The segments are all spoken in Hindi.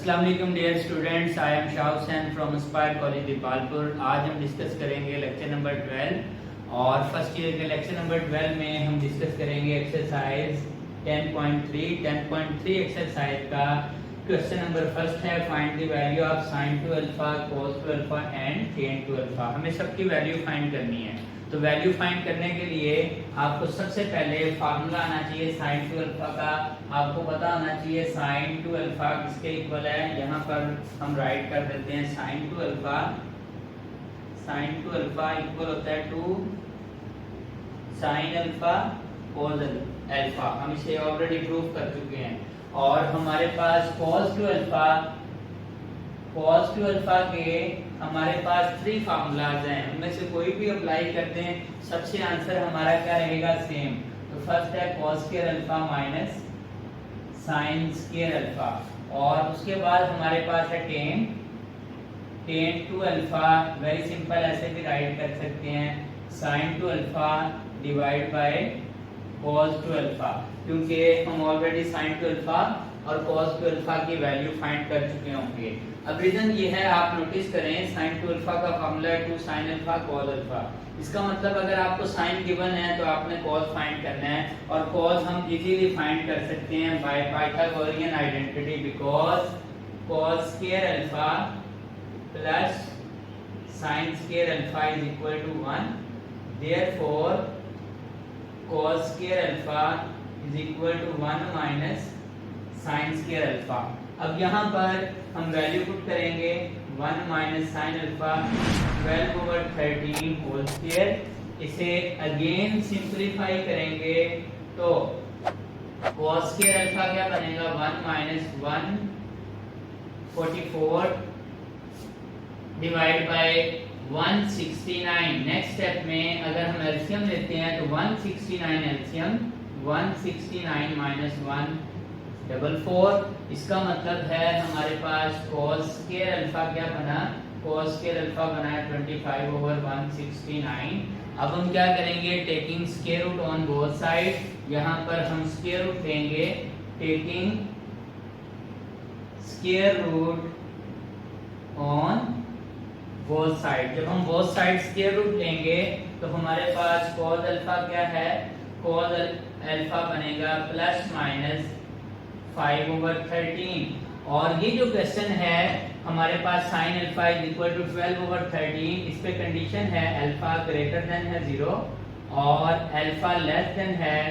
अस्सलाम वालेकुम dear students, I am Shah Hussain from inspire college Dipalpur. आज हम डिस्कस करेंगे लेक्चर नंबर 12 और फर्स्ट ईयर के लेक्चर नंबर 12 में हम डिस्कस करेंगे एक्सरसाइज 10.3 एक्सरसाइज का क्वेश्चन नंबर फर्स्ट है find the value of sin two alpha cos two alpha and tan two alpha. हमें सबकी वैल्यू फाइंड करनी है। तो वैल्यू फाइंड करने के लिए आपको सबसे पहले फार्मूला आना चाहिए sin टू अल्फा का। आपको पता होना चाहिए sin टू अल्फा किसके इक्वल है। यहाँ पर हम राइट कर देते हैं sin टू अल्फा इक्वल होता है two sin alpha cos alpha. हम इसे ऑलरेडी प्रूव कर चुके हैं। और हमारे पास cos टू अल्फा के हमारे पास 3 फार्मूलाज हैं, उनमें से कोई भी अप्लाई करते हैं सबसे आंसर हमारा क्या रहेगा, सेम। तो फर्स्ट है cos square alpha minus sin square alpha, और उसके बाद हमारे पास है tan two alpha. Very simple, ऐसे भी राइट कर सकते हैं sin two alpha divide by cos two alpha, क्योंकि हम ऑलरेडी sin टू अल्फा और cos टू अल्फा की वैल्यू फाइंड कर चुके होंगे। अब रीजन ये है, आप नोटिस करें sin टू अल्फा का फार्मूला है 2 sin अल्फा cos अल्फा। इसका मतलब अगर आपको sin गिवन है तो आपने cos फाइंड करना है, और cos हम इजीली फाइंड कर सकते हैं by Pythagorean identity, because cos square alpha plus sin square alpha is equal to 1। Therefore cos square alpha is equal to 1 minus sin square alpha. अब यहाँ पर हम वैल्यू पुट करेंगे 1 minus sin alpha 12/13 whole square. इसे अगेन सिंपलीफाई करेंगे तो cos स्क्वायर अल्फा क्या बनेगा, 1 minus 144 divide by 169। Next step में अगर हम एलसीएम लेते हैं तो 169 एलसीएम 169 माइनस 144। इसका मतलब है हमारे पास cos स्क्वायर अल्फा क्या बना, cos स्क्वायर अल्फा बना है 25/169। अब हम क्या करेंगे, taking square root on both side. यहाँ पर हम स्क्वायर रूट लेंगे taking square root on both side. जब हम बोथ साइड स्क्वायर रूट लेंगे तो हमारे पास cos अल्फा क्या है, cos अल्फा बनेगा प्लस माइनस 5/13। और ये जो क्वेश्चन है हमारे पास sin alpha is equal to 12/13, इस पे कंडीशन है अल्फा ग्रेटर देन है 0 और अल्फा लेस देन है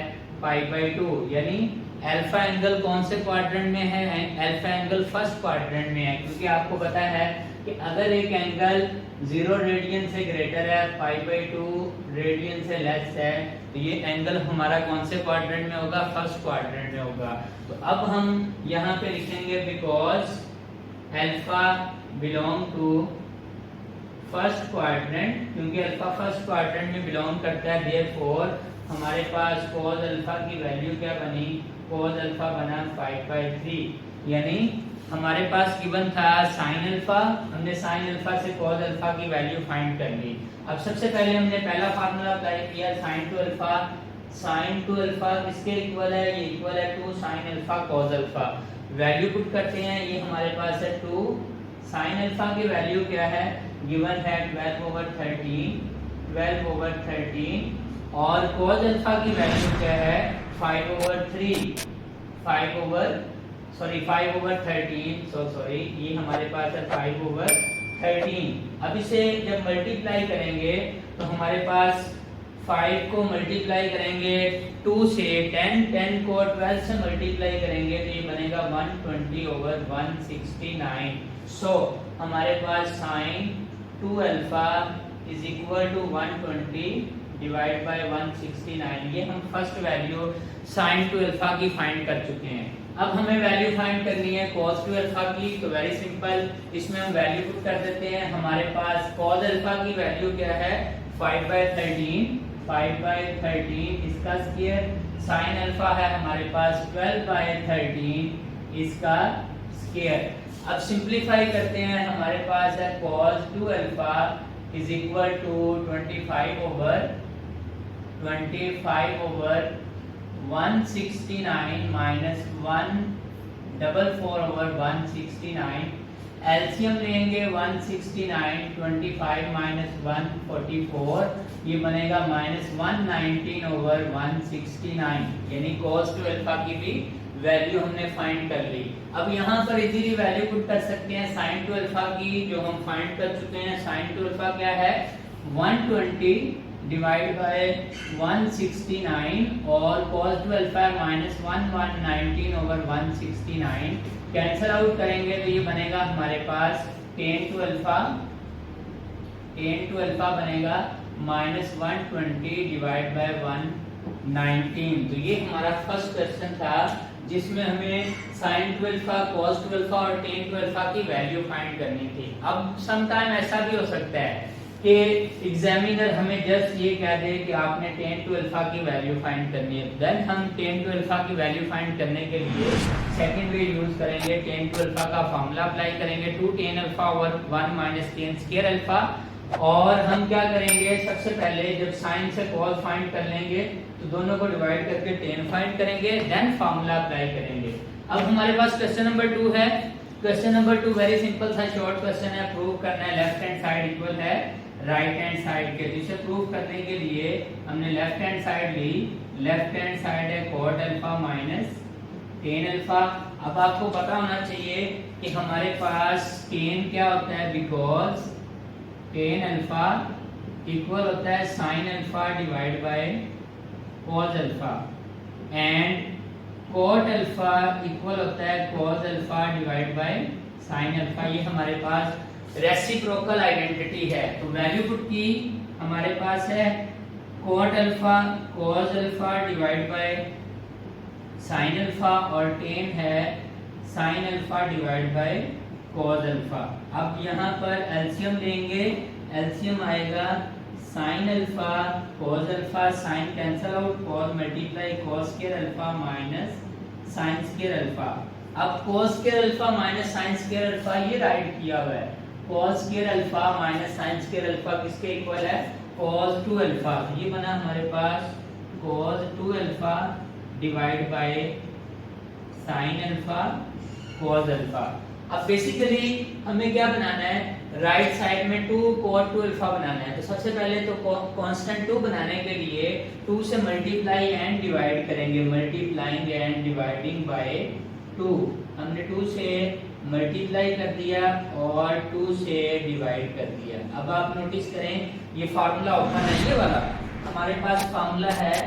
π/2। यानी अल्फा एंगल कौन से क्वाड्रेंट में है, अल्फा एंगल फर्स्ट क्वाड्रेंट में है, क्योंकि आपको पता है कि अगर एक एंगल 0 रेडियन से ग्रेटर है, π/2 रेडियन से लेस है, तो ये एंगल हमारा कौन से क्वाड्रेंट में होगा, फर्स्ट क्वाड्रेंट में होगा। तो अब हम यहाँ पे लिखेंगे because alpha belong to first quadrant, क्योंकि अल्फा फर्स्ट क्वाड्रेंट में बिलोंग करता है। देयरफॉर हमारे पास cos अल्फा की वैल्यू क्या बनी, cos अल्फा बना 5/3। यानी हमारे पास गिवन था sin अल्फा, हमने sin अल्फा से cos अल्फा की वैल्यू फाइंड कर ली। अब सबसे पहले हमने पहला फार्मूला अप्लाई किया sin two alpha. sin two alpha किसके इक्वल है, ये इक्वल है 2 sin alpha cos alpha. Value put करते हैं, ये हमारे पास है 2 sin अल्फा की वैल्यू क्या है, गिवन है 12/13 और cos अल्फा की वैल्यू क्या है 5/13 ये हमारे पास है 5/13। अब इसे जब मल्टीप्लाई करेंगे तो हमारे पास 5 को मल्टीप्लाई करेंगे 2 से, 10 को 12 से मल्टीप्लाई करेंगे तो ये बनेगा 120/169। सो हमारे पास sin two alpha is equal to 120 divide by 169। ये हम first value sin two alpha की फाइंड कर चुके हैं। अब हमें वैल्यू फाइंड करनी है cos टू अल्फा की। तो वेरी सिंपल, इसमें हम वैल्यू पुट कर देते हैं। हमारे पास cos अल्फा की वैल्यू क्या है 5/13 इसका स्क्वायर, sin अल्फा है हमारे पास 12/13 इसका स्क्वायर। अब सिंपलीफाई करते हैं, हमारे पास है cos two alpha is equal to 25/169 minus 1 44/169, LCM लेंगे 169, 25 माइनस 144, ये बनेगा -119/169, यानी cos टू अल्फा की भी वैल्यू हमने फाइंड कर ली। अब यहाँ पर इजीली वैल्यू पुट कर सकते हैं sin टू अल्फा की, जो हम फाइंड कर चुके हैं। sin टू अल्फा क्या है, 120 डिवाइड बाय 169 और cos two alpha -1119/169, cancel out करेंगे तो ये बनेगा हमारे पास tan टू अल्फा बनेगा -120 डिवाइड बाय 119। तो ये हमारा फर्स्ट क्वेश्चन था जिसमें हमें sin two alpha, cos two alpha और tan टू अल्फा की वैल्यू फाइंड करनी थी। अब सम टाइम ऐसा भी हो सकता है कि एग्जामिनर हमें जस्ट ये कह दे कि आपने tan टू अल्फा की वैल्यू फाइंड करनी है, देन हम tan टू अल्फा की वैल्यू फाइंड करने के लिए सेकंड वे यूज करेंगे, tan टू अल्फा का फार्मूला अप्लाई करेंगे, 2 tan alpha over 1 minus tan square alpha. और हम क्या करेंगे, सबसे पहले जब sin से cos फाइंड कर लेंगे तो दोनों को डिवाइड करके tan फाइंड करेंगे, देन फार्मूला अप्लाई करेंगे। अब हमारे पास क्वेश्चन नंबर 2 है। क्वेश्चन नंबर 2 वेरी सिंपल सा शॉर्ट क्वेश्चन है। प्रूव करना है लेफ्ट हैंड साइड इक्वल है राइट हैंड साइड के। तो इसे प्रूव करने के लिए हमने लेफ्ट हैंड साइड ली। लेफ्ट हैंड साइड है cot alpha minus tan alpha. अब आपको पता होना चाहिए कि हमारे पास tan क्या होता है, बिकॉज tan अल्फा इक्वल होता है sin alpha divide by cos alpha, and cot alpha equal होता है cos alpha divide by sin alpha. ये हमारे पास रेसिप्रोकल आइडेंटिटी है। तो वैल्यू पुट की हमारे पास है cot alpha cos alpha divide by sin alpha, और tan है sin alpha divide by cos alpha. अब यहाँ पर एलसीएम लेंगे, एलसीएम आएगा sin alpha cos alpha, sin cancel out, cos multiply cos square alpha minus sin square alpha. अब cos square alpha minus sin square alpha ये राइट किया हुआ है। cos square alpha minus sin square alpha किसके इक्वल है, cos टू अल्फा। ये बना हमारे पास cos two alpha divide by sin alpha cos alpha. अब बेसिकली हमें क्या बनाना है, राइट साइड में 2 cot टू अल्फा बनाना है। तो सबसे पहले तो कांस्टेंट 2 बनाने के लिए 2 से मल्टीप्लाई एंड डिवाइड करेंगे, मल्टीप्लाइंग एंड डिवाइडिंग बाय 2। हमने 2 से मल्टीप्लाई कर दिया और 2 से डिवाइड कर दिया। अब आप नोटिस करें ये फार्मूला ओपन है, ये वाला हमारे पास फार्मूला है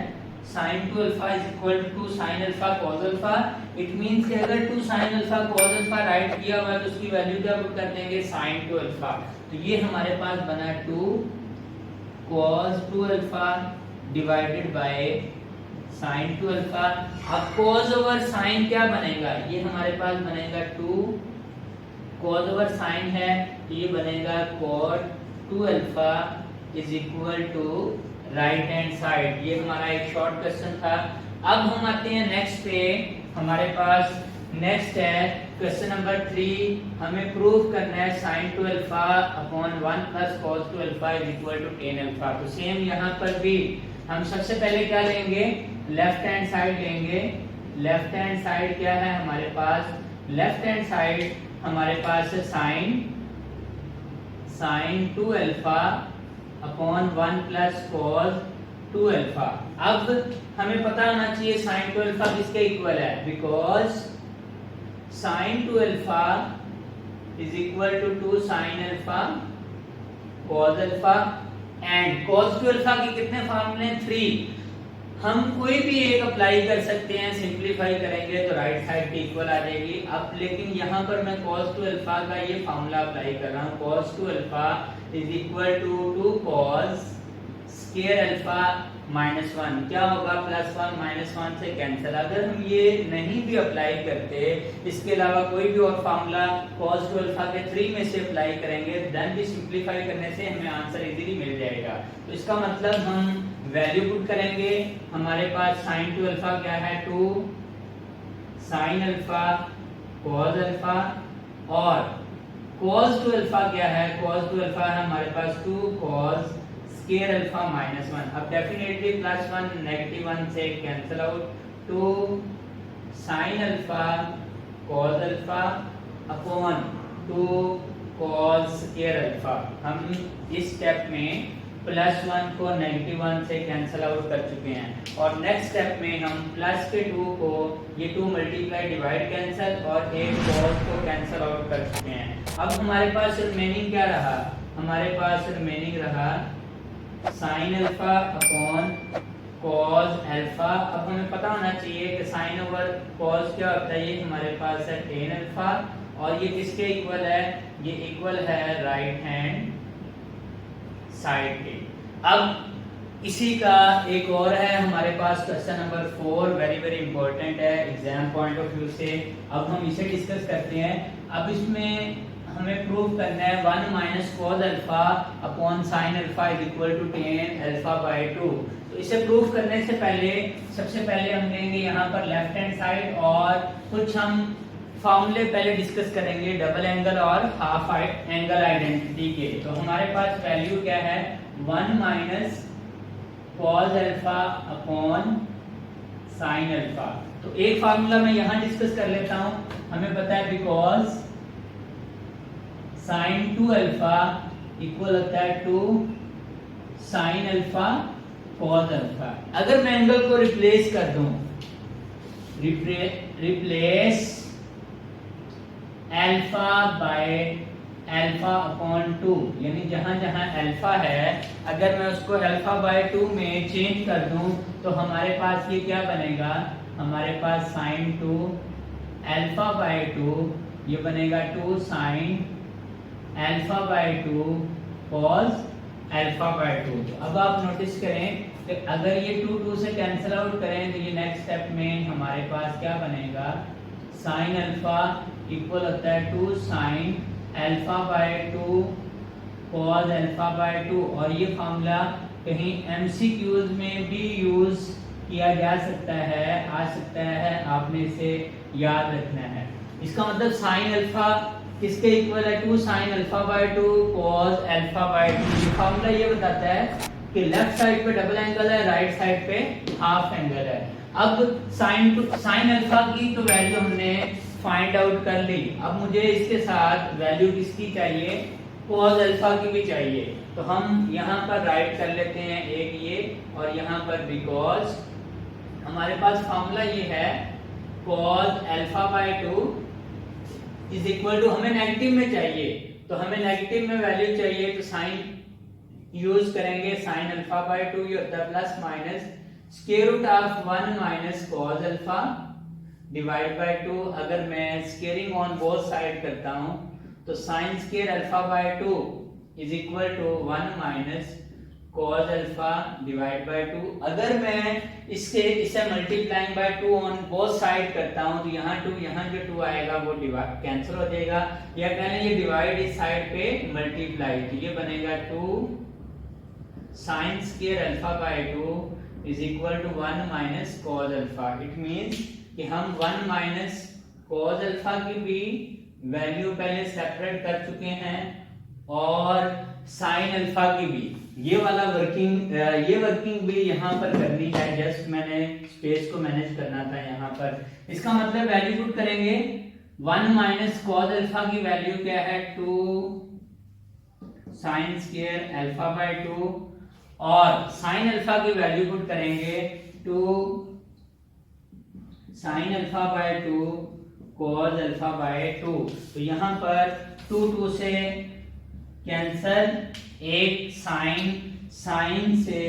sin two alpha is equal to sin alpha cos alpha. It means कि अगर 2 sin alpha cos alpha write किया हुआ है तो उसकी वैल्यू क्या पुट कर देंगे, sin टू अल्फा। तो ये हमारे पास बना 2 cos two alpha divided by sin two alpha. अब cos ओवर sin क्या बनेगा, ये हमारे पास बनेगा 2 cos ओवर sin है तो ये बनेगा cot two alpha is equal to right hand side. ये हमारा एक शॉर्ट क्वेश्चन था। अब हम आते हैं नेक्स्ट पे। हमारे पास नेक्स्ट है क्वेश्चन नंबर 3। हमें प्रूव करना है sin two alpha upon 1 plus cos two alpha is equal to tan alpha. तो सेम यहाँ पर भी हम सबसे पहले क्या लेंगे, लेफ्ट हैंड साइड लेंगे। लेफ्ट हैंड साइड क्या है हमारे पास, लेफ्ट हैंड साइड हमारे पास है sin two alpha upon 1 plus cos two alpha. अब हमें पता होना चाहिए sin टू अल्फा किसके इक्वल है, because sin two alpha is equal to 2 sin alpha cos alpha, and cos two alpha के कितने फार्मूले, 3। हम कोई भी एक अप्लाई कर सकते हैं, सिंपलीफाई करेंगे तो राइट साइड की इक्वल आ जाएगी। अब लेकिन यहाँ पर मैं cos टू अल्फा का ये फार्मूला अप्लाई कर रहा हूँ, cos two alpha is equal to 2 cos square alpha minus 1। क्या होगा, +1 -1 से कैंसिल। अगर हम ये नहीं भी अप्लाई करते, इसके अलावा कोई भी और फार्मूला cos टू अल्फा के 3 में से अप्लाई करेंगे, देन भी सिंपलीफाई करने से हमें आंसर इजीली मिल जाएगा। तो इसका मतलब हम वैल्यू पुट करेंगे। हमारे पास sin टू अल्फा क्या है, 2 sin अल्फा cos अल्फा, और cos टू अल्फा क्या है, cos टू अल्फा है हमारे पास 2 cos स्क्वायर अल्फा -1। अब डेफिनेटली +1 -1 से cancel out, 2 sin alpha cos alpha upon 2 cos square alpha. हम इस स्टेप में +1 को -1 से कैंसिल आउट कर चुके हैं और नेक्स्ट स्टेप में हम प्लस के 2 को ये 2 मल्टीप्लाई डिवाइड कैंसिल और एक cos को कैंसिल आउट कर चुके हैं। अब हमारे पास रिमेनिंग क्या रहा? हमारे पास रिमेनिंग रहा sin alpha upon cos alpha. अब हमें पता होना चाहिए कि sin ओवर cos क्या होता है। ये हमारे पास है tan अल्फा और ये किसके इक्वल है? ये इक्वल है राइट हैंड साइड के। अब इसी का एक और है हमारे पास question number 4, very very important है एग्जाम पॉइंट ऑफ व्यू से। अब हम इसे डिस्कस करते हैं। अब इसमें हमें प्रूव करना है 1 minus cos alpha upon sin alpha is equal to tan alpha by 2। तो इसे प्रूव करने से पहले सबसे पहले हम लेंगे यहाँ पर लेफ्ट हैंड साइड और कुछ हम फॉर्मूले पहले डिस्कस करेंगे डबल एंगल और हाफ एंगल आइडेंटिटी के। तो हमारे पास वैल्यू क्या है? 1 minus cos alpha upon sin alpha. तो एक फार्मूला मैं यहाँ डिस्कस कर लेता हूँ। हमें पता है बिकॉज sin 2 अल्फा इक्वल होता है 2 sin अल्फा cos अल्फा। अगर मैं एंगल को रिप्लेस कर दूं, replace alpha by alpha upon 2, यानी जहां जहां अल्फा है अगर मैं उसको अल्फा बाय 2 में चेंज कर दूं तो हमारे पास ये क्या बनेगा? हमारे पास sin 2 अल्फा बाय 2 ये बनेगा 2 sin alpha by 2 cos alpha by 2। तो अब आप नोटिस करें कि अगर ये 2 2 से कैंसिल आउट करें तो ये नेक्स्ट स्टेप में हमारे पास क्या बनेगा? sin अल्फा इक्वल होता है 2 sin alpha by 2 cos alpha by 2। और ये फार्मूला कहीं एमसीक्यूज में भी यूज किया जा सकता है, आ सकता है, आपने इसे याद रखना है। इसका मतलब sin अल्फा किसके इक्वल है? 2 sin alpha by 2 cos alpha by 2। ये फार्मूला ये बताता है कि लेफ्ट साइड पे डबल एंगल है, राइट साइड पे हाफ एंगल है। अब sin अल्फा की तो वैल्यू हमने फाइंड आउट कर ली। अब मुझे इसके साथ वैल्यू किसकी चाहिए? cos अल्फा की भी चाहिए। तो हम यहाँ पर राइट कर लेते हैं एक ये और यहाँ पर बिकॉज हमारे पास फार्मूला ये है cos alpha by 2 is equal to, हमें नेगेटिव में चाहिए तो हमें नेगेटिव में वैल्यू चाहिए तो साइन यूज करेंगे sin अल्फा बाय 2 ये होता है plus minus square root of 1 minus cos alpha divide by 2। अगर मैं स्क्वेयरिंग ऑन बोथ साइड करता हूं तो sin square alpha by 2 is equal to 1 minus cos alpha divide by 2। अगर मैं इसे multiplying by 2 on both side करता हूं तो यहाँ जो 2 आएगा वो डिवाइड कैंसिल हो जाएगा, या कहने ये डिवाइड इस साइड पे मल्टीप्लाई, तो ये बनेगा 2 sin square alpha by 2 is equal to 1 minus cos alpha. It means कि हम 1 माइनस cos अल्फा की भी वैल्यू पहले सेपरेट कर चुके हैं और sin अल्फा की भी। ये वाला वर्किंग भी यहाँ पर करनी है, जस्ट मैंने स्पेस को मैनेज करना था यहाँ पर। इसका मतलब वैल्यू पुट करेंगे 1 माइनस cos अल्फा की वैल्यू क्या है? 2 sin स्क्वायर अल्फा बाय 2 और sin अल्फा की वैल्यू पुट करेंगे 2 sin alpha by 2 cos alpha by 2। तो यहाँ पर 2 2 से कैंसल, एक साइन से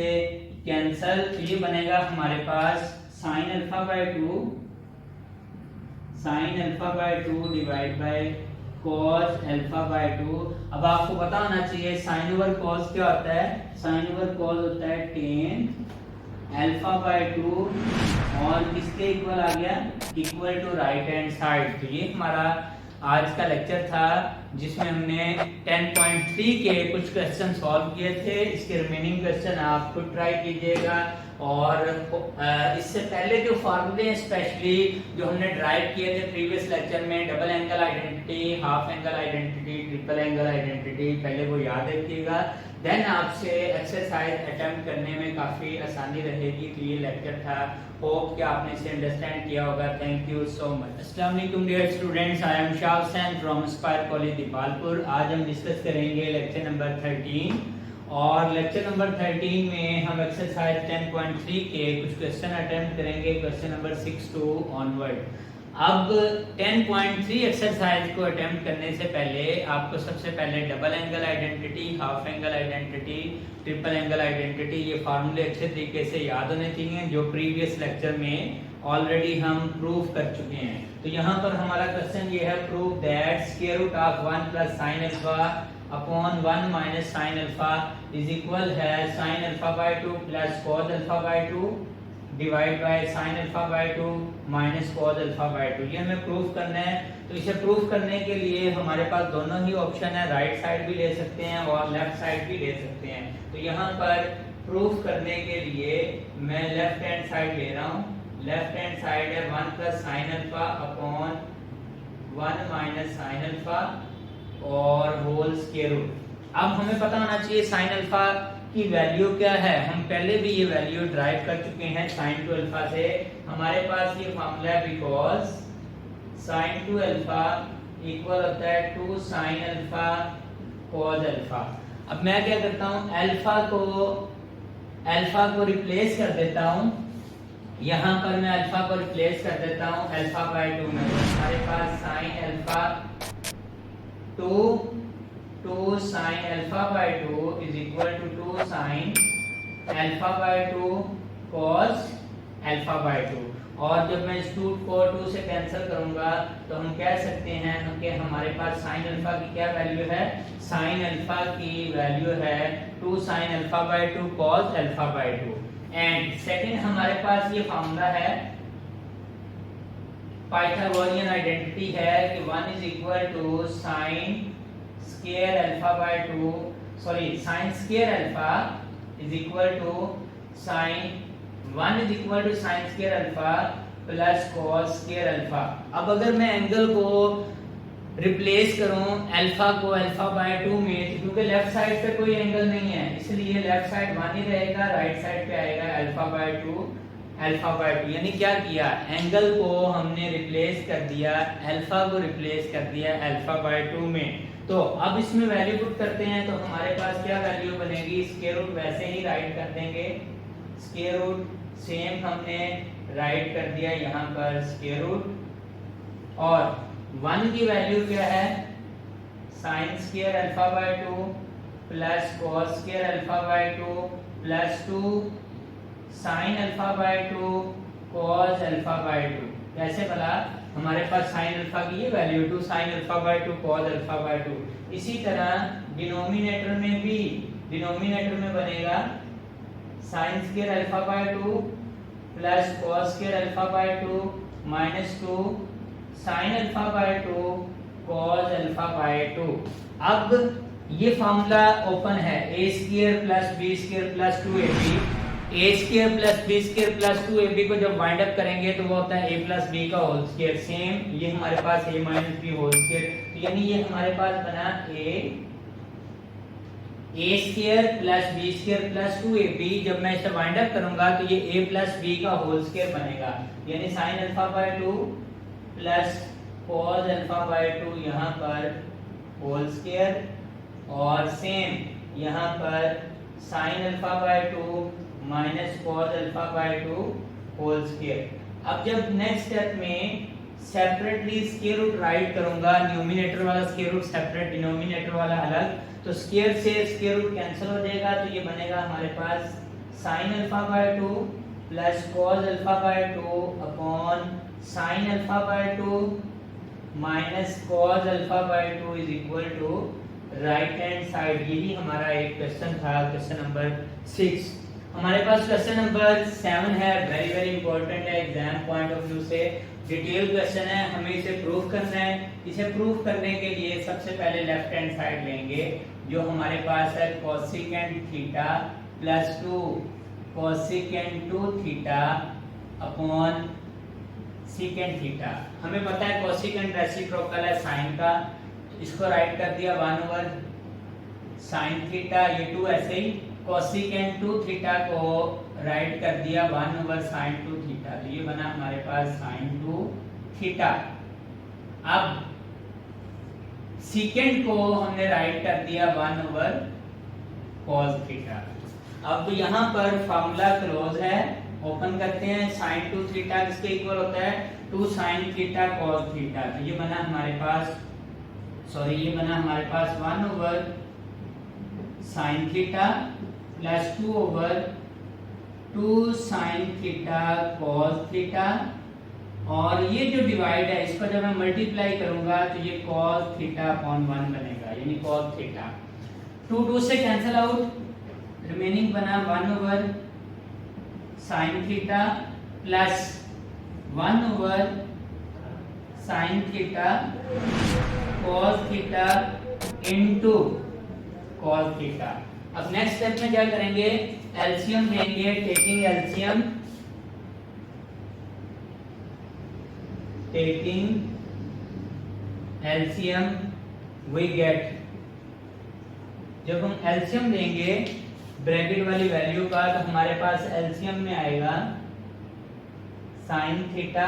कैंसल, तो ये बनेगा हमारे पास sin alpha by 2 divide by cos alpha by 2। अब आपको पता होना चाहिए sin ओवर cos क्या होता है? sin ओवर cos होता है tan अल्फा बाय 2 और किसके इक्वल आ गया? Equal to right hand side. तो ये हमारा आज का लेक्चर था जिसमें हमने 10.3 के कुछ क्वेश्चन सॉल्व किए थे। इसके रिमेनिंग क्वेश्चन आप खुद ट्राई कीजिएगा और इससे पहले जो फार्मूले हैं स्पेशली जो हमने ड्राइव किए थे प्रीवियस लेक्चर में, double angle identity, half angle identity, triple angle identity, पहले वो याद रखिएगा देन आपसे एक्सरसाइज अटेम्प्ट करने में काफ़ी आसानी रहेगी। तो ये लेक्चर था, होप कि आपने इसे अंडरस्टैंड किया होगा। Thank you so much. अस्सलाम वालेकुम dear students, I am Shah Hussain from inspire college Dipalpur. आज हम डिस्कस करेंगे लेक्चर नंबर 13 और लेक्चर नंबर 13 में हम एक्सरसाइज 10.3 के कुछ क्वेश्चन अटेम्प्ट करेंगे, क्वेश्चन नंबर 6 टू ऑनवर्ड। अब 10.3 एक्सरसाइज को अटेम्प्ट करने से पहले आपको सबसे पहले double angle identity, half angle identity, triple angle identity, ये फार्मूले अच्छे तरीके से याद होने चाहिए जो प्रीवियस लेक्चर में ऑलरेडी हम प्रूव कर चुके हैं। तो यहाँ पर हमारा क्वेश्चन ये है, prove that square root of 1 plus sine alpha upon 1 minus sine alpha is equal है sine alpha by 2 plus cos alpha by 2 divide by sine alpha by 2 minus cos alpha by 2। ये हमें प्रूव करना है। तो इसे प्रूव करने के लिए हमारे पास दोनों ही ऑप्शन है, राइट साइड भी ले सकते हैं और लेफ्ट साइड भी ले सकते हैं। तो यहाँ पर प्रूफ करने के लिए मैं लेफ्ट हैंड साइड ले रहा हूँ। लेफ्ट हैंड साइड है 1 plus sine alpha upon 1 minus sine alpha और होल स्क्वायर रूट। अब हमें पता होना चाहिए साइन अल्फा की वैल्यू क्या है। हम पहले भी ये वैल्यू ड्राइव कर चुके हैं साइन टू अल्फा से। हमारे पास ये फॉर्मूला है, because sign to alpha equal होता है 2 साइन अल्फा कॉस अल्फा। अब मैं क्या करता हूँ, अल्फा को रिप्लेस कर देता हूँ। यहाँ पर मैं अल्फा को रिप्लेस कर देता हूँ अल्फा बाय 2 में। हमारे पास sine alpha 2 sine alpha by 2 is equal to 2 sine alpha by 2 cos alpha by 2। और जब मैं इस 2 को 2 से कैंसिल करूंगा तो हम कह सकते हैं कि हमारे पास साइन अल्फा की क्या वैल्यू है, साइन अल्फा की वैल्यू है 2 sine alpha by 2 cos alpha by 2। And second हमारे पास ये फॉर्मूला है, पाइथागोरियन आइडेंटिटी है कि 1 is equal to sine square alpha by 2, sorry sine square alpha is equal to sine 1 is equal to sine square alpha plus cos square alpha. अब अगर मैं एंगल को रिप्लेस करूं अल्फा को अल्फा बाय 2 में, क्योंकि लेफ्ट साइड पे कोई एंगल नहीं है इसलिए लेफ्ट साइड 1 ही रहेगा, राइट साइड पे आएगा अल्फा बाय 2 अल्फा बाय 2। यानी क्या किया, एंगल को हमने रिप्लेस कर दिया, अल्फा को रिप्लेस कर दिया अल्फा बाय 2 में। तो अब इसमें वैल्यू पुट करते हैं तो हमारे पास क्या वैल्यू बनेगी, स्क्वायर रूट वैसे ही राइट कर देंगे, स्क्वायर रूट सेम हमने राइट कर दिया यहाँ पर स्क्वायर रूट। और 1 की वैल्यू क्या है, sign square alpha by 2 plus cos square alpha by 2 plus 2 sine alpha by 2 cos alpha by 2। कैसे भला, हमारे पास साइन अल्फा की ये value 2 sine alpha by 2 cos alpha by 2। इसी तरह डिनोमिनेटर में भी, डिनोमिनेटर में बनेगा sign square alpha by 2 plus cos square alpha by 2 minus 2 sine alpha by 2 cos alpha by 2। अब ये फॉर्मूला ओपन है, a square plus b square plus 2ab। a square plus b square plus 2ab को जब वाइंड अप करेंगे तो वो होता है a प्लस b का होल स्क्वायर। सेम ये हमारे पास a minus b whole square, तो यानी ये हमारे पास बना a square plus b square plus 2ab। जब मैं इसे वाइंड अप करूंगा तो ये a प्लस b का होल स्क्वायर बनेगा, यानी sine alpha by 2 plus cos alpha by 2 यहाँ पर होल स्क्वायर और सेम यहाँ पर sine alpha by 2 minus cos alpha by 2 whole square. अब जब नेक्स्ट स्टेप में सेपरेटली स्क्वायर रूट राइट करूंगा, न्यूमरेटर वाला स्क्वायर रूट सेपरेट, डिनोमिनेटर वाला अलग, तो स्क्वायर से स्क्वायर रूट कैंसिल हो जाएगा। तो ये बनेगा हमारे पास sine alpha by 2 plus cos alpha by 2 upon sine alpha by 2 minus cos alpha by 2 is equal to right hand side. यही हमारा एक क्वेश्चन था, क्वेश्चन नंबर 6। हमारे पास क्वेश्चन नंबर 7 है, वेरी वेरी इंपॉर्टेंट है एग्जाम पॉइंट ऑफ व्यू से, डिटेल क्वेश्चन है, हमें इसे प्रूव करना है। इसे प्रूव करने के लिए सबसे पहले लेफ्ट हैंड साइड लेंगे, जो हमारे पास है cosecant theta plus 2 cosecant 2 theta upon secant theta. हमें पता है कोसेकेंट रेसिप्रोकल है साइन का, इसको राइट कर दिया 1 ओवर साइन थीटा, ये 2 ऐसे ही कोसिकेंट 2 थीटा को राइट कर दिया 1/sin 2 थीटा, तो ये बना हमारे पास sin 2 थीटा। अब सीकेंट को हमने राइट कर दिया 1/cos थीटा। अब यहाँ पर फॉर्मूला क्लोज है, ओपन करते हैं। sin 2 थीटा किसके इक्वल होता है 2 sin थीटा cos थीटा, तो ये बना हमारे पास, सॉरी ये बना हमारे पास 1/sin theta plus 2/2 sin theta cos theta, और ये जो डिवाइड है इसको जब मैं मल्टीप्लाई करूंगा तो ये cos थीटा अपॉन 1 बनेगा, यानी cos थीटा। 2 से कैंसिल आउट, रिमेनिंग बना 1/sin theta plus 1/sin theta cos theta into cos theta. अब नेक्स्ट स्टेप में क्या करेंगे, एलसीएम लेंगे, टेकिंग एलसीएम वी गेट, जब हम एलसीएम लेंगे ब्रैकेट वाली वैल्यू का तो हमारे पास एलसीएम में आएगा sin theta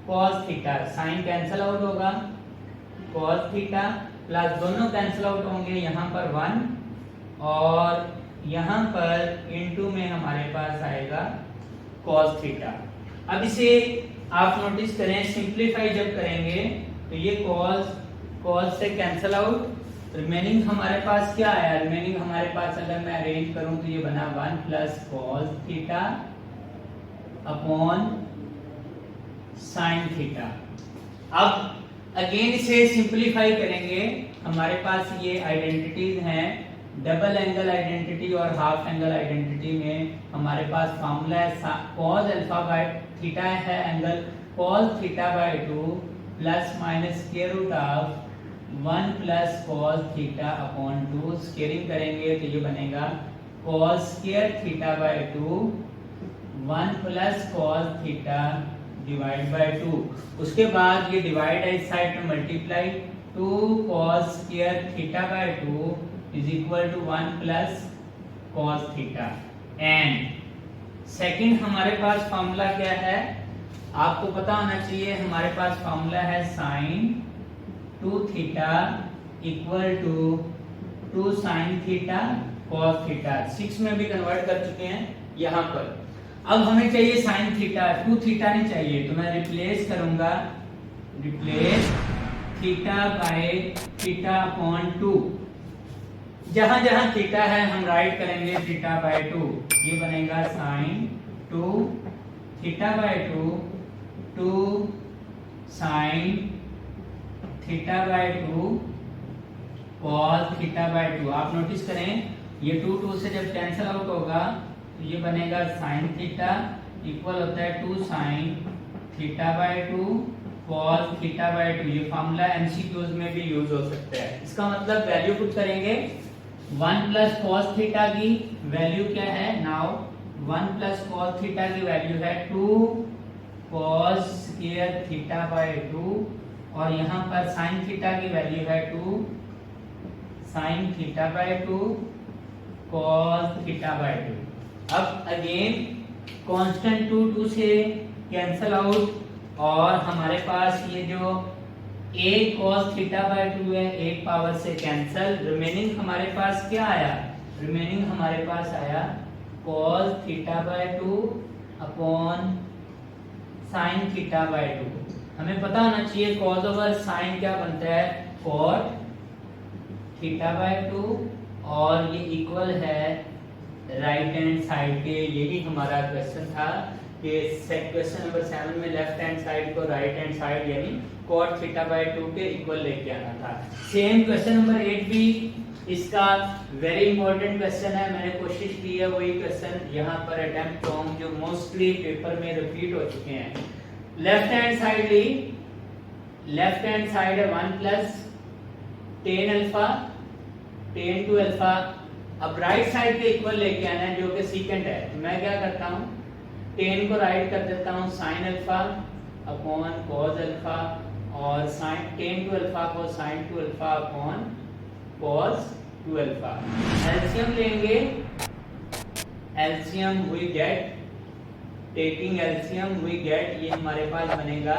cos theta, sin cancel out होगा, cos थीटा प्लस दोनों कैंसिल आउट होंगे, यहाँ पर 1 और यहाँ पर इनटू में हमारे पास आएगा cos थीटा। अब इसे आप नोटिस करें, सिंपलीफाई जब करेंगे तो ये cos से कैंसिल आउट, रिमेनिंग हमारे पास क्या आया, रिमेनिंग हमारे पास अगर मैं अरेंज करूं तो ये बना 1+cos theta upon sin theta. अब अगेन इसे सिंपलीफाई करेंगे, हमारे पास ये आइडेंटिटीज हैं, डबल एंगल आइडेंटिटी और हाफ एंगल आइडेंटिटी में हमारे पास फॉर्मूला है cos अल्फा बाय थीटा है angle cos theta by 2 plus minus square root of 1+cos theta upon 2, squaring करेंगे तो ये बनेगा cos square theta by 2 1+cos theta divide by 2। उसके बाद ये डिवाइड है इस साइड में multiply, 2cos square theta by 2 is equal to 1+cos theta. And second हमारे पास फॉर्मूला क्या है, आपको पता होना चाहिए, हमारे पास फॉर्मूला है sin 2 theta equal to 2 sin theta cos theta. 6 में भी कन्वर्ट कर चुके हैं यहाँ पर। अब हमें चाहिए sin थीटा, 2 थीटा नहीं चाहिए, तो मैं रिप्लेस करूंगा, replace theta by theta upon 2, जहां जहां थीटा है हम राइट करेंगे थीटा बाय 2, ये बनेगा sin 2 theta by 2 2 sin theta by 2 cos theta by 2। आप नोटिस करें ये 2 से जब कैंसिल आउट होगा तो ये बनेगा sin थीटा इक्वल होता है 2 sin theta by 2 cos theta by 2। ये फॉर्मूला एमसीक्यूज में भी यूज हो सकता है। इसका मतलब वैल्यू पुट करेंगे, 1+cos थीटा की वैल्यू क्या है, नाउ 1+cos थीटा की वैल्यू है 2 cos स्क्वायर थीटा बाय 2, और यहाँ पर sin थीटा की वैल्यू है 2 sin theta by 2 cos theta by 2। अब अगेन कांस्टेंट 2 से कैंसिल आउट, और हमारे पास ये जो एक cos थीटा बाय 2 है, एक पावर से कैंसिल, रिमेनिंग हमारे पास क्या आया, रिमेनिंग हमारे पास आया cos theta by 2 upon sin theta by 2। हमें पता होना चाहिए cos ओवर sin क्या बनता है, cot थीटा बाय 2, और ये इक्वल है राइट हैंड साइड के। यही हमारा क्वेश्चन था कि क्वेश्चन नंबर 7 में लेफ्ट हैंड साइड को राइट हैंड साइड यानी cot थीटा बाय 2 के इक्वल लेके आना था। सेम क्वेश्चन नंबर 8 भी इसका वेरी इंपॉर्टेंट क्वेश्चन है, मैंने कोशिश की है वही क्वेश्चन यहाँ पर अटेम्प्ट फ्रॉम जो मोस्टली पेपर में रिपीट हो चुके हैं। लेफ्ट हैंड साइड ली, लेफ्ट हैंड साइड है 1+tan alpha tan two alpha. अब राइट साइड के इक्वल लेके आना है जो कि सीकेंट है, तो मैं क्या करता हूँ, tan को राइट कर देता हूँ sin alpha upon cos alpha, और tan टू अल्फा को sin two alpha upon cos 2 alpha. LCM लेंगे, LCM we get, taking LCM we get, ये हमारे पास बनेगा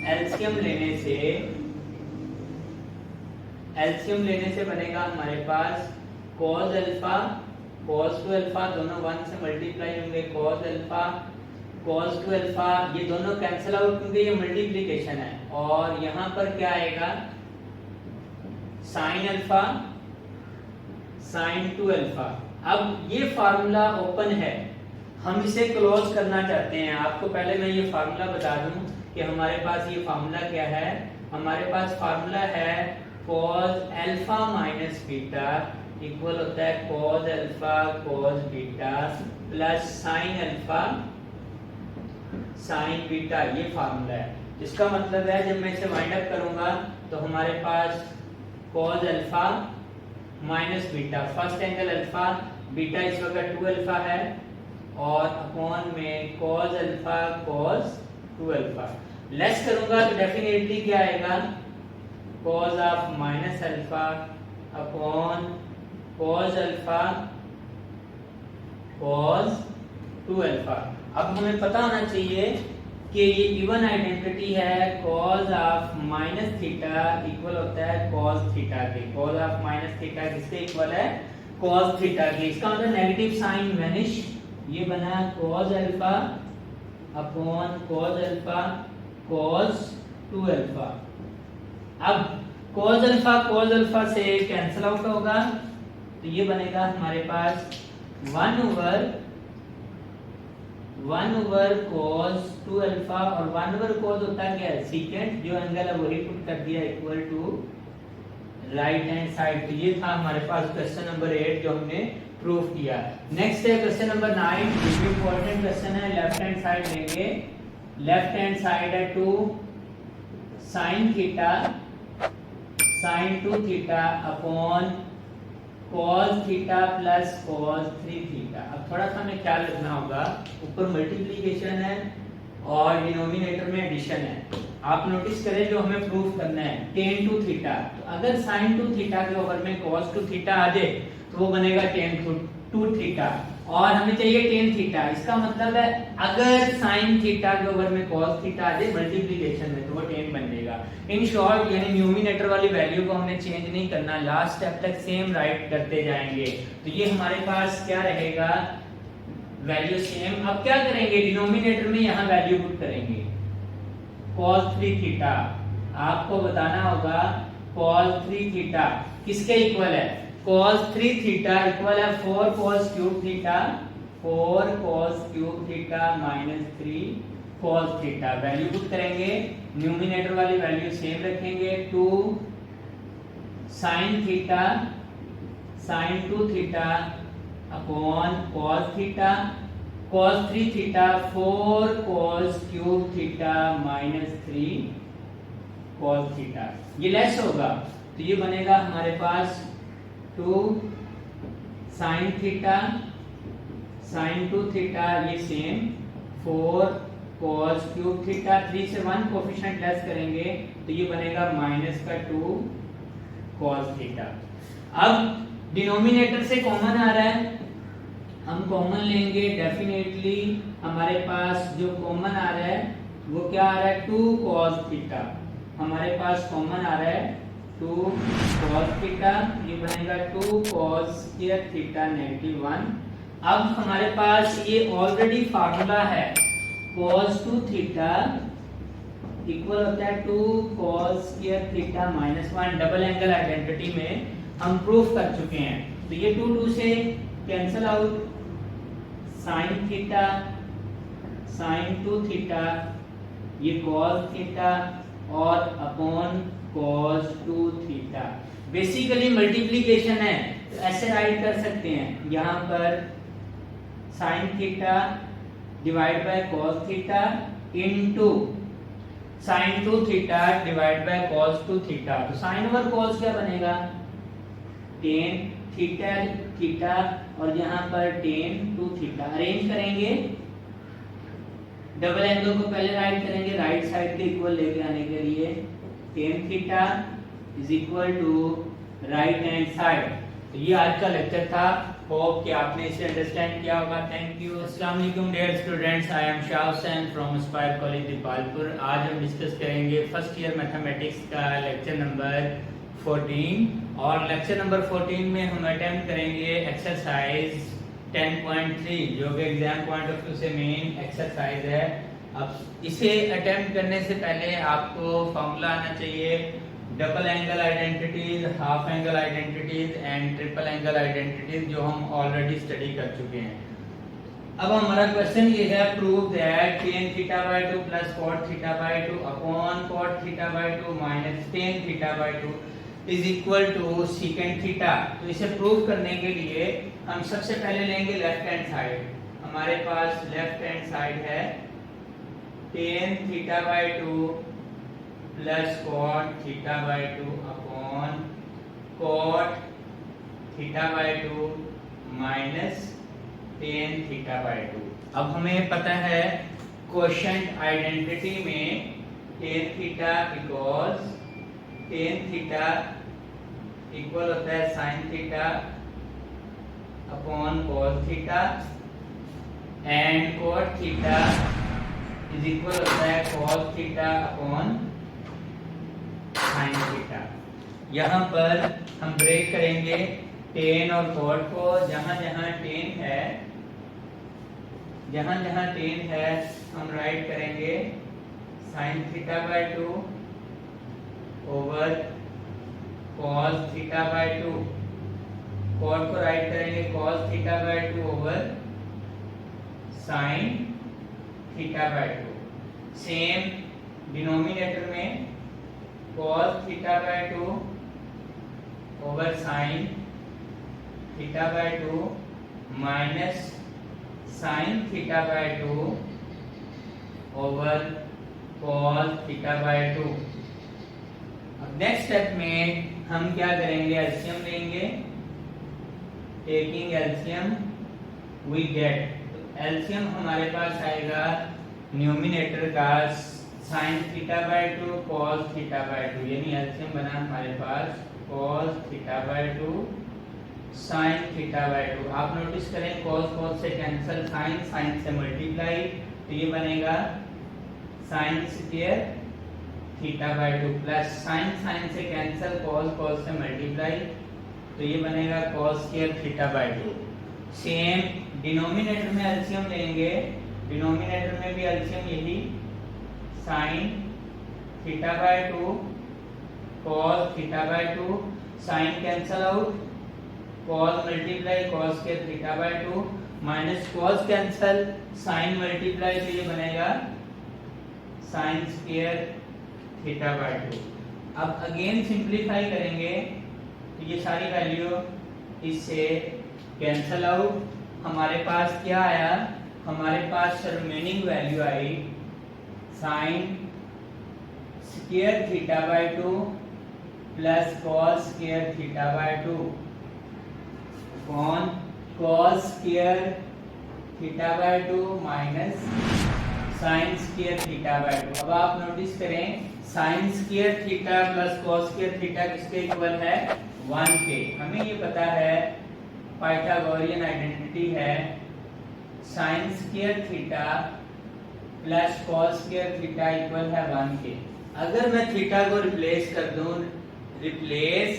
एलसीएम लेने से बनेगा हमारे पास cos अल्फा cos 2 अल्फा, दोनों 1 से मल्टीप्लाई होंगे, cos अल्फा cos 2 अल्फा, ये दोनों कैंसिल आउट क्योंकि ये मल्टीप्लिकेशन है, और यहाँ पर क्या आएगा sin अल्फा sin 2 अल्फा। अब ये फार्मूला ओपन है, हम इसे क्लोज करना चाहते हैं। आपको पहले मैं ये फार्मूला बता दूं कि हमारे पास ये फार्मूला क्या है। हमारे पास फार्मूला है cos alpha minus beta equal होता है cos alpha cos beta plus sin alpha sin beta, ये फार्मूला है। इसका मतलब है जब मैं इसे वाइंड अप करूंगा तो हमारे पास cos alpha minus beta, first angle alpha, beta इस वक्त 2 अल्फा है, और अपॉन में cos alpha cos 2 alpha. Less करूंगा तो डेफिनेटली क्या आएगा cos of minus alpha upon cos alpha cos 2 alpha. अब हमें पता होना चाहिए कि ये इवन आइडेंटिटी है, cos of minus theta equal होता है cos थीटा के। cos ऑफ माइनस थीटा किसके इक्वल है cos थीटा के। इसका मतलब नेगेटिव साइन वैनिश, ये बना cos alpha upon cos alpha cos 2 alpha. अब cos अल्फा से कैंसिल आउट होगा तो ये बनेगा हमारे पास 1 ओवर cos 2 अल्फा, और 1 ओवर cos होता क्या है सीकेंट, जो एंगल है वही पुट कर दिया equal to right hand side. तो ये था हमारे पास क्वेश्चन नंबर 8 जो हमने प्रूव किया। नेक्स्ट है क्वेश्चन नंबर 9, ये इंपॉर्टेंट क्वेश्चन है। लेफ्ट हैंड साइड लेंगे, लेफ्ट हैंड साइड है 2 sin theta sin 2 theta upon cos theta plus cos 3 theta. अब थोड़ा सा हमें ख्याल रखना होगा, ऊपर मल्टीप्लिकेशन है और डिनोमिनेटर में एडिशन है। आप नोटिस करें जो हमें प्रूफ करना है tan 2 थीटा, तो अगर sin 2 थीटा के ओवर में cos 2 थीटा आ जाए तो वो बनेगा tan 2 थीटा, और हमें चाहिए tan थीटा। इसका मतलब है अगर sin थीटा के ओवर में cos थीटा आ जाए मल्टीप्लिकेशन में तो वो tan बन जाएगा। इन शॉर्ट यानी न्यूमिनेटर वाली वैल्यू को हमने चेंज नहीं करना, लास्ट स्टेप तक सेम राइट करते जाएंगे। तो ये हमारे पास क्या रहेगा वैल्यू सेम। अब क्या करेंगे डिनोमिनेटर में यहाँ वैल्यू पुट करेंगे cos 3 थीटा। आपको बताना होगा cos 3 थीटा किसके इक्वल है, cos 3 थीटा इक्वल है 4 cos cube theta, 4 cos cube theta minus 3 cos theta. Value put करेंगे, न्यूमिनेटर वाली वैल्यू सेम रखेंगे, 2 sin theta sin 2 theta upon cos theta cos 3 theta 4 cos cube theta minus 3 cos theta. ये लेस होगा तो ये बनेगा हमारे पास 2 sin थीटा sin 2 थीटा, ये सेम 4 cos क्यूब थीटा, 3 से 1 कोफिशिएंट लेस करेंगे तो ये बनेगा माइनस का 2 cos थीटा। अब डिनोमिनेटर से कॉमन आ रहा है, हम कॉमन लेंगे, डेफिनेटली हमारे पास जो कॉमन आ रहा है वो क्या आ रहा है 2 cos थीटा। हमारे पास कॉमन आ रहा है 2 cos थीटा, ये बनेगा 2 cos स्क्वायर थीटा नेगेटिव 1। अब हमारे पास ये ऑलरेडी फार्मूला है cos 2 थीटा इक्वल होता है 2 cos square theta minus 1। Double angle identity में हम प्रूफ कर चुके हैं, तो ये 2 से cancel out, sin theta sin 2 theta, ये cos थीटा और upon cos 2 theta. Basically multiplication है तो ऐसे राइट कर सकते हैं, यहाँ पर sin theta divide by cos theta into sin 2 theta divide by cos 2 theta. तो sin ओवर cos क्या बनेगा tan थीटा थीटा और यहाँ पर tan 2 थीटा। अरेंज करेंगे, डबल एंगल को पहले राइट करेंगे, राइट साइड के इक्वल लेके आने के लिए tan theta is equal to right hand side, तो ये आज का लेक्चर था। होप कि आपने इसे अंडरस्टैंड किया होगा। Thank you. अस्सलाम वालेकुम dear students, I am Shah Hussain from inspire college Dipalpur. आज हम डिस्कस करेंगे फर्स्ट ईयर मैथमेटिक्स का लेक्चर नंबर 14 और लेक्चर नंबर 14 में हम अटेम्प्ट करेंगे एक्सरसाइज 10.3 जो कि एग्जाम पॉइंट ऑफ व्यू से मेन एक्सरसाइज है। अब इसे अटेम्प्ट करने से पहले आपको फॉर्मूला आना चाहिए double angle identities, half angle identities and triple angle identities, जो हम ऑलरेडी स्टडी कर चुके हैं। अब हमारा क्वेश्चन ये है, prove that tan θ/2 plus cot θ/2 upon cot θ/2 minus tan θ/2 is equal to secant θ। तो इसे प्रूव करने के लिए हम सबसे पहले लेंगे लेफ्ट हैंड साइड। हमारे पास लेफ्ट हैंड साइड है tan θ/2 plus cot θ/2 upon cot θ/2 minus tan θ/2। अब हमें पता है क्वोशिएंट आइडेंटिटी में tan θ बिकॉज tan θ इक्वल होता है sin θ अपॉन cos θ and cot θ is equal होता है cos θ अपॉन sin θ। यहाँ पर हम ब्रेक करेंगे tan और cot को। जहां जहां tan है हम राइट करेंगे sin θ/2 ओवर cos θ/2। cot को राइट करेंगे cos θ/2 over sin θ/2। Same denominator में cos θ/2 over sin θ/2 minus sin θ/2 over cos θ/2। अब नेक्स्ट स्टेप में हम क्या करेंगे, एलसीएम लेंगे। Taking LCM we get, LCM हमारे पास आएगा न्यूमिनेटर का sin θ/2 cos θ/2, यानी एलसीएम बना हमारे पास cos θ/2 sin θ/2। आप नोटिस करें cos से कैंसिल, sin से मल्टीप्लाई, तो ये बनेगा sin स्क्वायर θ/2 प्लस sin से कैंसिल, cos से मल्टीप्लाई, तो ये बनेगा cos स्क्वायर θ/2। सेम डिनोमिनेटर में एलसीएम लेंगे। डिनोमिनेटर में भी एलसीएम यही sin θ/2 cos θ/2, sin cancel out, cos multiply cos square θ/2 minus cos cancel, sin multiply, तो ये बनेगा sin स्क्वायर θ/2। अब अगेन सिंपलीफाई करेंगे तो ये सारी वैल्यू इससे कैंसल आउट। हमारे पास क्या आया, हमारे पास रिमेनिंग वैल्यू आई sin square θ/2 plus cos square θ/2 upon cos square θ/2 minus sin square θ/2। अब आप नोटिस करें sin square theta plus cos square theta किसके इक्वल है, 1 के। हमें ये पता है पाइथागोरियन आइडेंटिटी है sin square theta plus cos square theta equal है 1 के। अगर मैं थीटा को रिप्लेस कर दूं, replace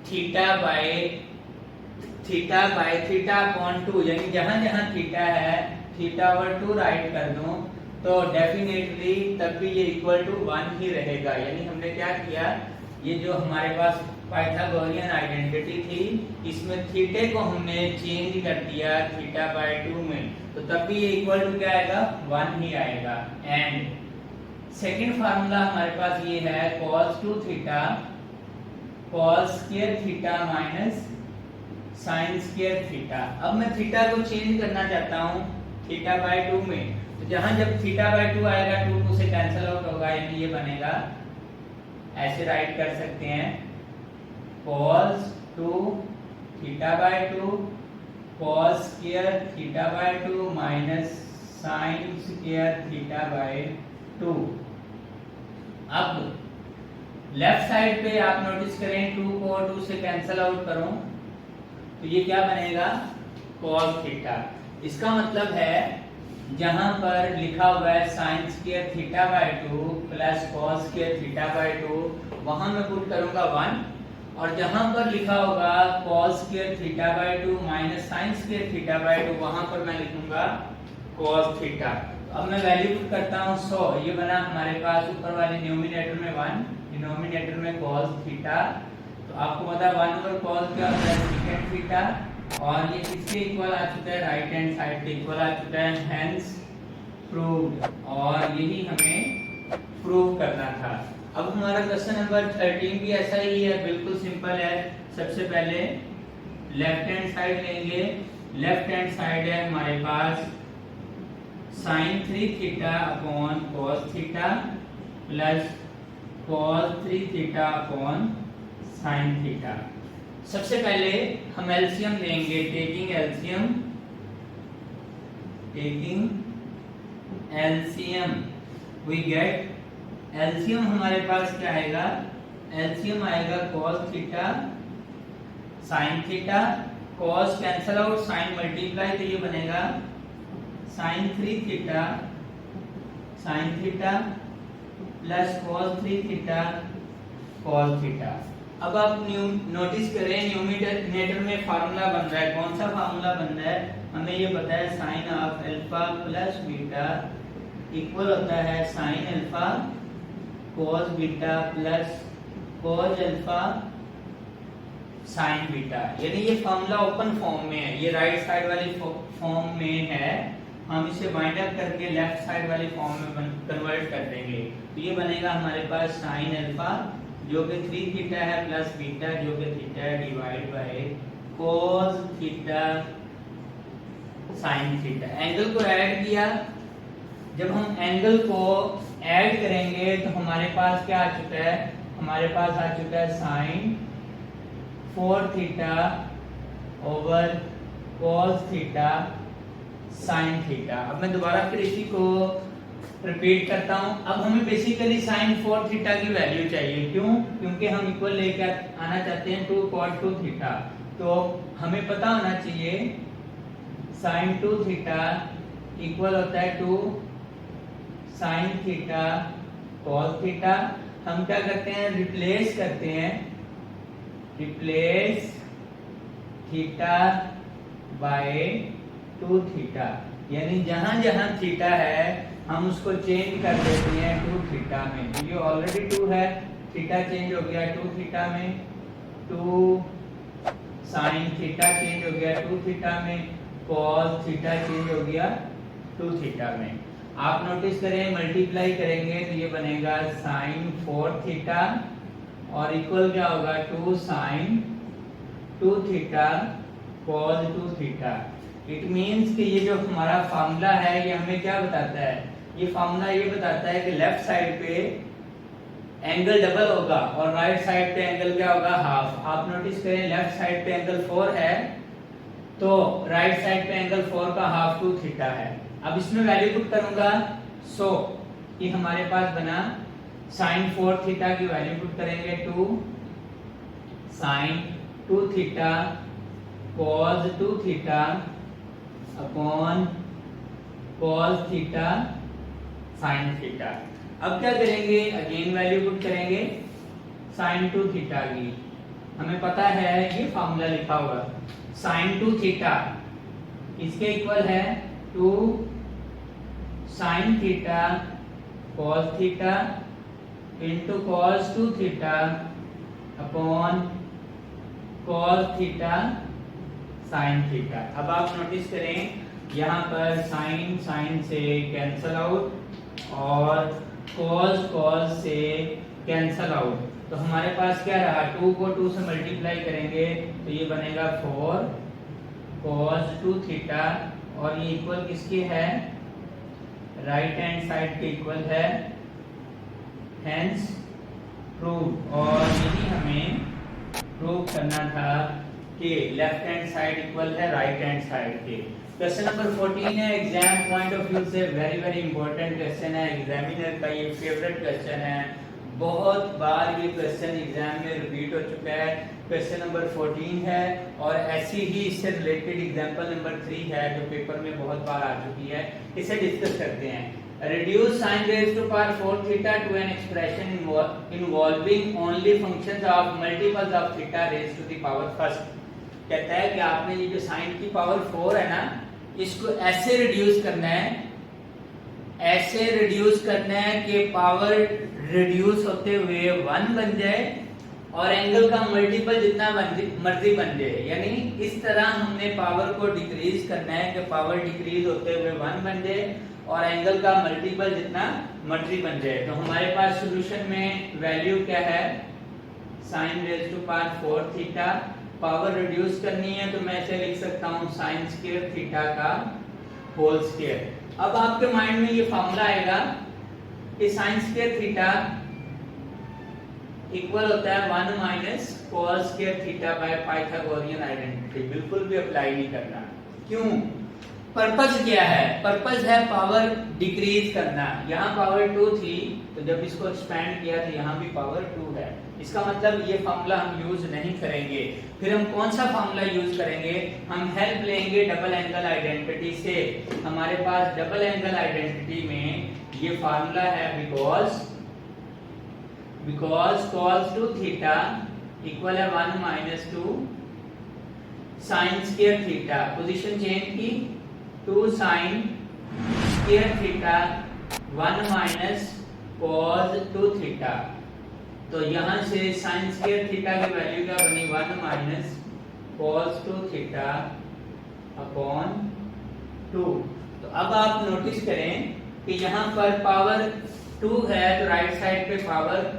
theta by theta upon 2, यानी जहां जहां थीटा है थीटा ओवर 2 राइट कर दूं, तो डेफिनेटली तब भी ये इक्वल टू 1 ही रहेगा। यानी हमने क्या किया, ये जो हमारे पास पाइथागोरियन आइडेंटिटी थी, इसमें थीटे को हमने चेंज कर दिया θ/2 में, तो तब भी ये इक्वल टू क्या आएगा, 1 ही आएगा। एंड सेकंड फार्मूला हमारे पास ये है cos2 theta cos square theta minus sin square theta. अब मैं थीटा को चेंज करना चाहता हूँ θ/2 में, तो जहां जब θ/2 आएगा 2 से कैंसिल आउट होगा, यानी ये बनेगा, ऐसे राइट कर सकते हैं cos2 θ/2 cos square θ/2 minus sin square θ/2। अब लेफ्ट साइड पे आप नोटिस करें 2 को 2 से कैंसिल आउट करो तो ये क्या बनेगा cos थीटा। इसका मतलब है जहां पर लिखा हुआ है sin square theta by 2 plus cos square theta by 2 वहां मैं पुट करूंगा 1, और जहां पर लिखा होगा cos square theta by 2 minus sin square theta by 2 वहां पर मैं लिखूंगा cos थीटा। अब मैं वैल्यू पुट करता हूं 100, ये बना हमारे पास ऊपर वाले न्यूमरेटर में 1, डिनोमिनेटर में cos थीटा। तो आपको पता है 1 ओवर cos क्या होता है secant थीटा, और ये किसके इक्वल आ चुका है राइट हैंड साइड के इक्वल आ चुका है, हेंस प्रूव्ड। और यही हमें प्रूव करना था। अब हमारा क्वेश्चन नंबर 13 भी ऐसा ही है, बिल्कुल सिंपल है। सबसे पहले लेफ्ट हैंड साइड लेंगे, लेफ्ट हैंड साइड है हमारे पास sin 3 theta upon cos theta plus cos 3 theta upon sin theta. सबसे पहले हम एलसीएम लेंगे, taking LCM we get LCM हमारे पास क्या आएगा, एलसीएम आएगा cos theta sin theta, cos cancel out sin multiply, तो ये बनेगा sin 3 theta sin theta plus cos 3 theta cos theta. अब आप नोटिस करें न्यूमरेटर में फार्मूला बन रहा है, कौन सा फार्मूला बन रहा है, हमें ये पता है sine of alpha plus beta equal होता है sine alpha cos beta plus cos alpha sine beta. यानी ये फार्मूला ओपन फॉर्म में है, ये राइट साइड वाली फॉर्म में है, हम इसे वाइंड अप करके लेफ्ट साइड वाली फॉर्म में कन्वर्ट कर देंगे। तो ये बनेगा हमारे पास साइन अल्फा जो कि 3 थीटा है प्लस बीटा जो कि थीटा है divide by cos theta sin theta. Angle को ऐड किया, जब हम एंगल को ऐड करेंगे तो हमारे पास क्या आ चुका है, हमारे पास आ चुका है sin 4 theta over cos theta sin theta. अब मैं दोबारा फिर इसी को रिपीट करता हूं। अब हमें बेसिकली sin 4 थीटा की वैल्यू चाहिए, क्यों, क्योंकि हम इक्वल लेकर आना चाहते हैं 2 cot 2 थीटा। तो हमें पता होना चाहिए sin 2 थीटा इक्वल होता है 2 sin थीटा cos थीटा। हम क्या करते हैं, रिप्लेस करते हैं, रिप्लेस थीटा बाय 2 थीटा, यानी जहां जहां थीटा है हम उसको चेंज कर देते हैं 2 थीटा में। तो ये ऑलरेडी 2 है, थीटा चेंज हो गया 2 थीटा में, 2 sin थीटा चेंज हो गया 2 थीटा में, cos थीटा चेंज हो गया 2 थीटा में। आप नोटिस करें मल्टीप्लाई करेंगे तो ये बनेगा sin 4 थीटा और इक्वल क्या होगा 2 sin 2 theta cos 2 theta. It means कि ये जो हमारा फार्मूला है ये हमें क्या बताता है, ये फार्मूला ये बताता है कि लेफ्ट साइड पे एंगल डबल होगा और राइट साइड पे एंगल क्या होगा हाफ। आप नोटिस करें लेफ्ट साइड पे एंगल 4 है तो राइट साइड पे एंगल 4 का हाफ 2 थीटा है। अब इसमें वैल्यू पुट करूंगा, सो ये हमारे पास बना sin 4 थीटा की वैल्यू पुट करेंगे 2 sin 2 theta cos 2 theta upon cos theta sin theta. अब क्या करेंगे, अगेन वैल्यू पुट करेंगे sin 2 थीटा की। हमें पता है ये फार्मूला लिखा हुआ sin 2 थीटा इसके इक्वल है 2 sin theta cos theta into cos 2 theta upon cos theta sin theta. अब आप नोटिस करें यहाँ पर sin से कैंसल आउट और cos से कैंसल आउट, तो हमारे पास क्या रहा, 2 को 2 से मल्टीप्लाई करेंगे तो ये बनेगा 4 cos 2 थीटा और ये इक्वल किसके है, राइट हैंड साइड के इक्वल है, हेंस प्रूव। और यही हमें प्रूव करना था कि लेफ्ट हैंड साइड इक्वल है राइट हैंड साइड के। क्वेश्चन नंबर 14 है, एग्जाम पॉइंट ऑफ व्यू से वेरी वेरी इंपॉर्टेंट क्वेश्चन है, एग्जामिनर का ये फेवरेट क्वेश्चन है, बहुत बार ये क्वेश्चन एग्जाम में रिपीट हो चुका है। क्वेश्चन नंबर 14 है, और ऐसी ही इससे रिलेटेड एग्जांपल नंबर 3 है जो पेपर में बहुत बार आ चुकी है। इसे डिस्कस करते हैं। Reduce sin raised to power 4 theta to an expression involving only functions of multiples of theta raised to the power first। कहता है कि आपने ये जो साइन की पावर 4 है ना, इसको ऐसे रिड्यूस करना है, ऐसे रिड्यूस करना है कि पावर रिड्यूस होते हुए 1 बन जाए और एंगल का मल्टीपल जितना मर्जी बन जाए। यानी इस तरह हमने पावर को डिक्रीज करना है कि पावर डिक्रीज होते हुए 1 बन जाए और एंगल का मल्टीपल जितना मर्जी बन जाए। तो हमारे पास सॉल्यूशन में वैल्यू क्या है, sin raise to power 4 theta. Power reduce करनी है तो मैं इसे लिख सकता हूँ sin स्क्वायर थीटा का होल स्क्वायर। अब आपके माइंड में ये फॉर्मूला आएगा कि sin स्क्वायर थीटा इक्वल होता है 1 minus cos square theta bye Pythagorean identity. बिल्कुल भी अप्लाई नहीं करना। क्यों? पर्पस क्या है? पर्पस है पावर डिक्रीज करना। यहाँ पावर 2 थी तो जब इसको एक्सपेंड किया तो यहाँ भी पावर 2 है। इसका मतलब ये फॉर्मूला हम यूज नहीं करेंगे। फिर हम कौन सा फॉर्मूला यूज करेंगे? हम हेल्प लेंगे डबल एंगल आइडेंटिटी से। हमारे पास डबल एंगल आइडेंटिटी में ये फॉर्मूला है बिकॉज cos 2 थीटा इक्वल है 1 minus 2 sin square theta. Position change की, 2 sin square theta 1 minus cos 2 theta. तो यहां से sin स्क्वायर थीटा की वैल्यू क्या बनी? 1 माइनस cos 2 थीटा अपॉन 2। तो अब आप नोटिस करें कि यहां पर पावर 2 है तो राइट साइड पे पावर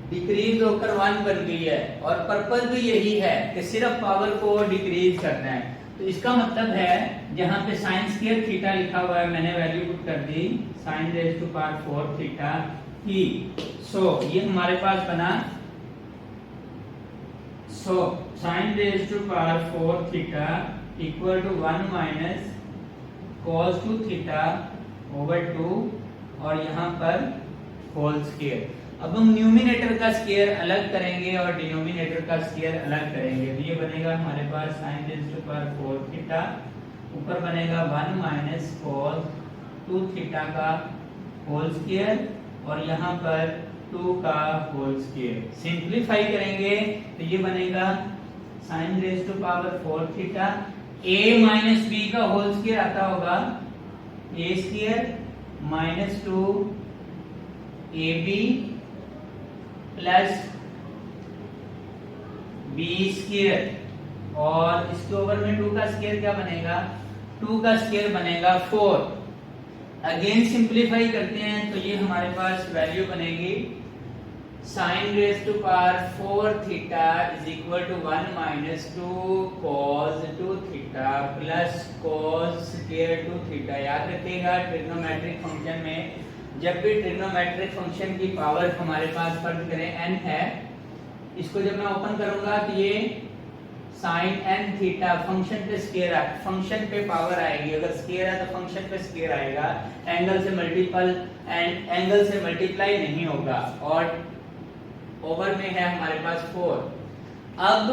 डिक्रीज होकर 1 बन गई है, और पर्पस भी यही है कि सिर्फ पावर को डिक्रीज करना है। तो इसका मतलब है जहां पे sin स्क्वायर थीटा लिखा हुआ है मैंने वैल्यू पुट कर दी sin raise to power 4 theta की। ये हमारे पास बना sin raise to power 4 theta equal to 1 minus cos 2 theta over 2 और यहाँ पर होल स्क्वायर। अब हम न्यूमिनेटर का स्क्वायर अलग करेंगे और डिनोमिनेटर का स्क्वायर अलग करेंगे। तो ये बनेगा हमारे पास sin raise to power 4 theta, ऊपर बनेगा 1 माइनस cos 2 थीटा का होल स्क्वायर और यहाँ पर 2 का होल स्क्वायर। सिंपलीफाई करेंगे तो ये बनेगा sin raise to power 4 theta. a minus b का होल स्क्वायर आता होगा a square minus 2 ab plus b square, और इसके ऊपर में 2 का स्क्वायर क्या बनेगा? 2 का स्क्वायर बनेगा 4। अगेन सिंपलीफाई करते हैं तो ये हमारे पास वैल्यू बनेगी sin raise to power 4 theta is equal to 1 minus 2 cos 2 theta plus cos square 2 theta. याद रखिएगा ट्रिग्नोमेट्रिक फंक्शन में जब भी ट्रिग्नोमेट्रिक फंक्शन की पावर हमारे पास फर्ज करें n है, इसको जब मैं ओपन करूंगा तो ये sin n थीटा फंक्शन पे स्क्वायर है, फंक्शन पे पावर आएगी। अगर स्क्वायर है तो फंक्शन पे स्क्वायर आएगा, एंगल से मल्टीप्लाई नहीं होगा, और ओवर में है हमारे पास 4। अब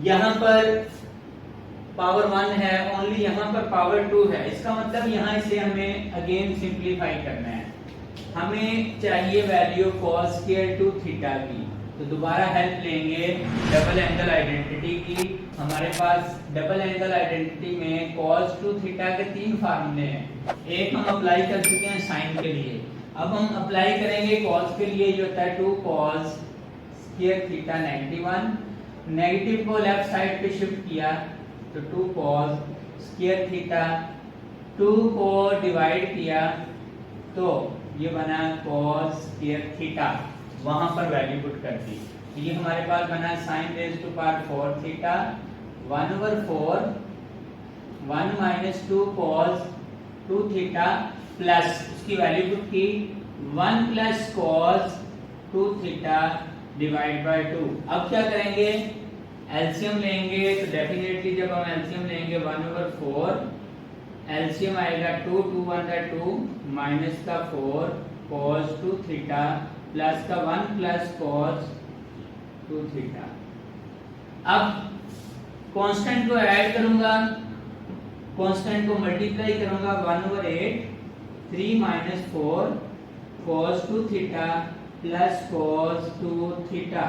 यहाँ पर पावर 1 है, ओनली यहाँ पर पावर 2 है। इसका मतलब यहाँ से हमें अगेन सिंपलीफाई करना है। हमें चाहिए वैल्यू cos स्क्वायर 2 थीटा की, तो दोबारा हेल्प लेंगे डबल एंगल आइडेंटिटी की। हमारे पास डबल एंगल आइडेंटिटी में cos 2 थीटा के 3 फार्मूले हैं। एक हम अप्लाई कर चुके हैं साइन के लिए, अब हम अप्लाई करेंगे cos के लिए, जो होता है 2 cos स्क्वायर थीटा -1। नेगेटिव को लेफ्ट साइड पे शिफ्ट किया तो 2 cos स्क्वायर थीटा, 2 को डिवाइड किया तो ये बना cos स्क्वायर थीटा, वहां पर वैल्यू पुट कर दी। तो ये हमारे पास बना sin raise to power 4 theta 1/4 1 minus 2 cos 2 theta plus उसकी वैल्यू पुट की 1 plus cos 2 theta divide by 2। अब क्या करेंगे? एलसीएम लेंगे, तो डेफिनेटली जब हम एलसीएम लेंगे 1/4, एलसीएम आएगा 2 2 1 2 माइनस का 4 cos 2 थीटा प्लस का 1 प्लस cos 2 थीटा। अब कांस्टेंट को ऐड करूंगा, कांस्टेंट को मल्टीप्लाई करूंगा 1/8 3 - 4 cos 2 theta plus cos 2 theta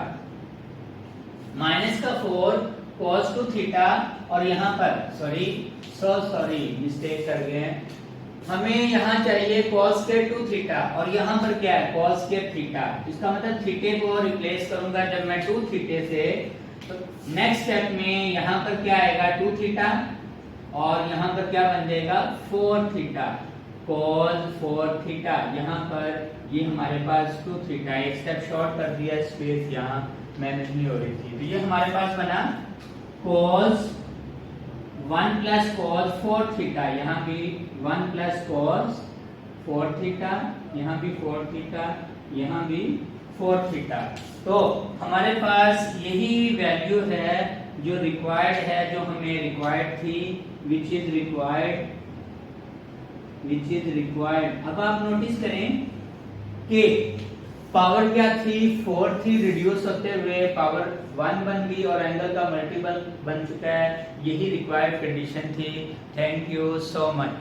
minus का 4 cos 2 थीटा और यहाँ पर सॉरी मिस्टेक कर गए हैं, हमें यहाँ चाहिए cos के 2 थीटा और यहाँ पर क्या है cos के थीटा। इसका मतलब थीटे को रिप्लेस करूंगा जब मैं 2 थीटे से, तो नेक्स्ट स्टेप में यहाँ पर क्या आएगा 2 थीटा और यहाँ पर क्या बन जाएगा 4 थीटा cos 4 थीटा। यहाँ पर ये हमारे पास 2 थीटा, एक स्टेप शॉर्ट कर दिया, स्पेस यहाँ मैनेज नहीं हो रही थी, तो ये हमारे पास बना cos 1 प्लस cos 4 थीटा, यहाँ भी 1 प्लस cos 4 थीटा, यहाँ भी 4 थीटा, यहाँ भी 4 थीटा। तो हमारे पास यही वैल्यू है जो रिक्वायर्ड है, जो हमें रिक्वायर्ड थी, विच इज रिक्वायर्ड। अब आप नोटिस करें कि पावर क्या थी 4 थी, रिड्यूस होते हुए पावर 1 बन गई और एंगल का मल्टीपल बन चुका है, यही रिक्वायर्ड कंडीशन थी। Thank you so much.